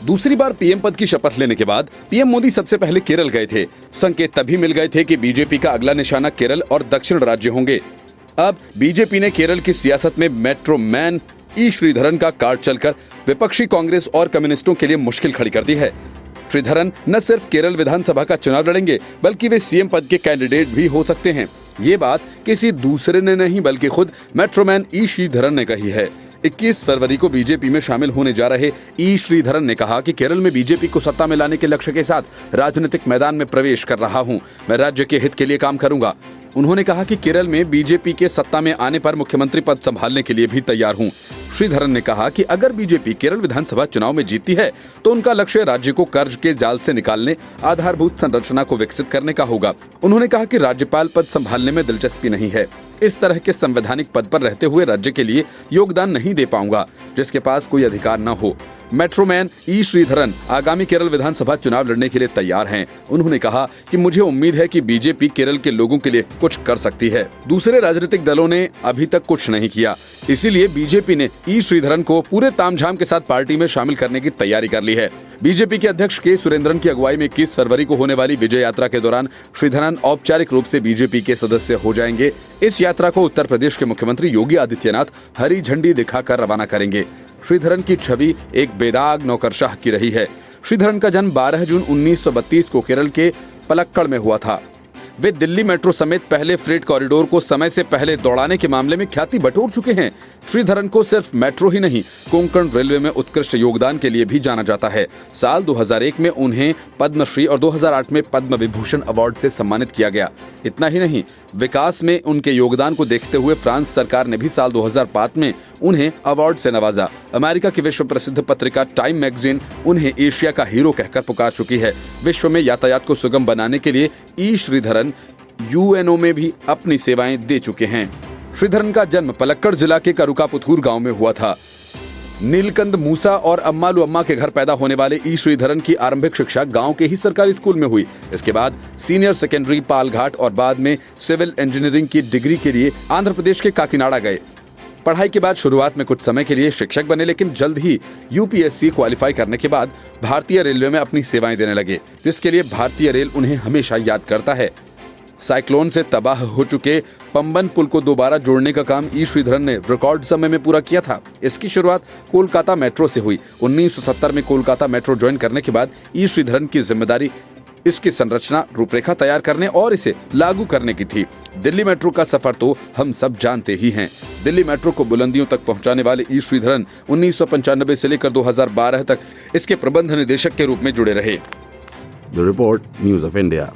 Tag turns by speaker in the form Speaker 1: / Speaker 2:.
Speaker 1: दूसरी बार पीएम पद की शपथ लेने के बाद पीएम मोदी सबसे पहले केरल गए थे। संकेत तभी मिल गए थे कि बीजेपी का अगला निशाना केरल और दक्षिण राज्य होंगे। अब बीजेपी ने केरल की सियासत में मेट्रो मैन ई श्रीधरन का कार्ड चलकर विपक्षी कांग्रेस और कम्युनिस्टों के लिए मुश्किल खड़ी कर दी है। श्रीधरन न सिर्फ केरल विधानसभा का चुनाव लड़ेंगे बल्कि वे सीएम पद के कैंडिडेट भी हो सकते हैं। ये बात किसी दूसरे ने नहीं बल्कि खुद मेट्रोमैन ई श्रीधरन ने कही है। 21 फरवरी को बीजेपी में शामिल होने जा रहे ई श्रीधरन ने कहा कि केरल में बीजेपी को सत्ता में लाने के लक्ष्य के साथ राजनीतिक मैदान में प्रवेश कर रहा हूं। मैं राज्य के हित के लिए काम करूंगा। उन्होंने कहा कि केरल में बीजेपी के सत्ता में आने पर मुख्यमंत्री पद संभालने के लिए भी तैयार हूं। श्रीधरन ने कहा कि अगर बीजेपी केरल विधानसभा चुनाव में जीतती है तो उनका लक्ष्य राज्य को कर्ज के जाल से निकालने, आधारभूत संरचना को विकसित करने का होगा। उन्होंने कहा कि राज्यपाल पद संभालने में दिलचस्पी नहीं है। इस तरह के संवैधानिक पद पर रहते हुए राज्य के लिए योगदान नहीं दे पाऊंगा जिसके पास कोई अधिकार न हो। मेट्रोमैन ई श्रीधरन आगामी केरल विधानसभा चुनाव लड़ने के लिए तैयार हैं। उन्होंने कहा कि मुझे उम्मीद है कि बीजेपी केरल के लोगों के लिए कुछ कर सकती है। दूसरे राजनीतिक दलों ने अभी तक कुछ नहीं किया, इसीलिए बीजेपी ने ई श्रीधरन को पूरे तामझाम के साथ पार्टी में शामिल करने की तैयारी कर ली है। बीजेपी के अध्यक्ष के सुरेंद्रन की अगुवाई में 21 फरवरी को होने वाली विजय यात्रा के दौरान श्रीधरन औपचारिक रूप से बीजेपी के सदस्य हो जाएंगे। इस यात्रा को उत्तर प्रदेश के मुख्यमंत्री योगी आदित्यनाथ हरी झंडी दिखाकर रवाना करेंगे। श्रीधरन की छवि एक बेदाग नौकरशाह की रही है। श्रीधरन का जन्म 12 जून 1932 को केरल के पलक्कड़ में हुआ था। वे दिल्ली मेट्रो समेत पहले फ्रेट कॉरिडोर को समय से पहले दौड़ाने के मामले में ख्याति बटोर चुके हैं। श्रीधरन को सिर्फ मेट्रो ही नहीं, कोंकण रेलवे में उत्कृष्ट योगदान के लिए भी जाना जाता है। साल 2001 में उन्हें पद्मश्री और 2008 में पद्म विभूषण अवार्ड से सम्मानित किया गया। इतना ही नहीं, विकास में उनके योगदान को देखते हुए फ्रांस सरकार ने भी साल 2005 में उन्हें अवार्ड से नवाजा। अमेरिका की विश्व प्रसिद्ध पत्रिका टाइम मैगजीन उन्हें एशिया का हीरो कहकर पुकार चुकी है। विश्व में यातायात को सुगम बनाने के लिए ई श्रीधरन यूएनओ में भी अपनी सेवाएं दे चुके हैं। श्रीधरन का जन्म पलक्कड़ जिला के करुकापुथूर गांव में हुआ था। नीलकंद मूसा और अम्मालू अम्मा के घर पैदा होने वाले ई श्रीधरन की आरंभिक शिक्षा गांव के ही सरकारी स्कूल में हुई। इसके बाद सीनियर सेकेंडरी पालघाट और बाद में सिविल इंजीनियरिंग की डिग्री के लिए आंध्र प्रदेश के काकीनाडा गए। पढ़ाई के बाद शुरुआत में कुछ समय के लिए शिक्षक बने, लेकिन जल्द ही यूपीएससी क्वालिफाई करने के बाद भारतीय रेलवे में अपनी सेवाएं देने लगे, जिसके लिए भारतीय रेल उन्हें हमेशा याद करता है। साइक्लोन से तबाह हो चुके पंबन पुल को दोबारा जोड़ने का काम ई श्रीधरन ने रिकॉर्ड समय में पूरा किया था। इसकी शुरुआत कोलकाता मेट्रो से हुई। 1970 में कोलकाता मेट्रो ज्वाइन करने के बाद ई श्रीधरन की जिम्मेदारी इसकी संरचना, रूपरेखा तैयार करने और इसे लागू करने की थी। दिल्ली मेट्रो का सफर तो हम सब जानते ही हैं। दिल्ली मेट्रो को बुलंदियों तक पहुंचाने वाले ई श्रीधरन 1995 से लेकर 2012 तक इसके प्रबंध निदेशक के रूप में जुड़े रहे।
Speaker 2: The report, news of India.